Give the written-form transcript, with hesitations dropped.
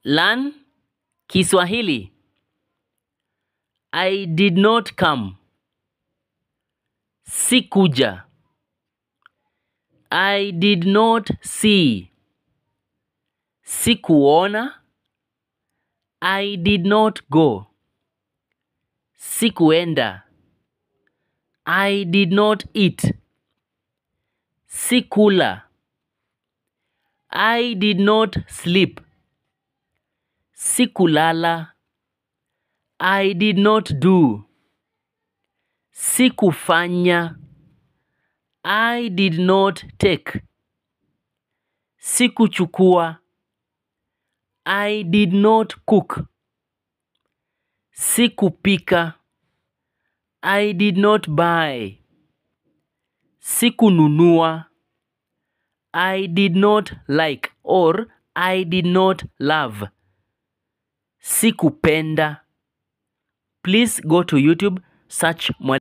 Learn Kiswahili. I did not come. Sikuja. I did not see. Sikuona. I did not go. Sikuenda. I did not eat. Sikula. I did not sleep. Sikulala. I did not do. Sikufanya. I did not take. Sikuchukua. I did not cook. Sikupika. I did not buy. Sikununua. I did not like or I did not love. Sikupenda. Please go to YouTube, search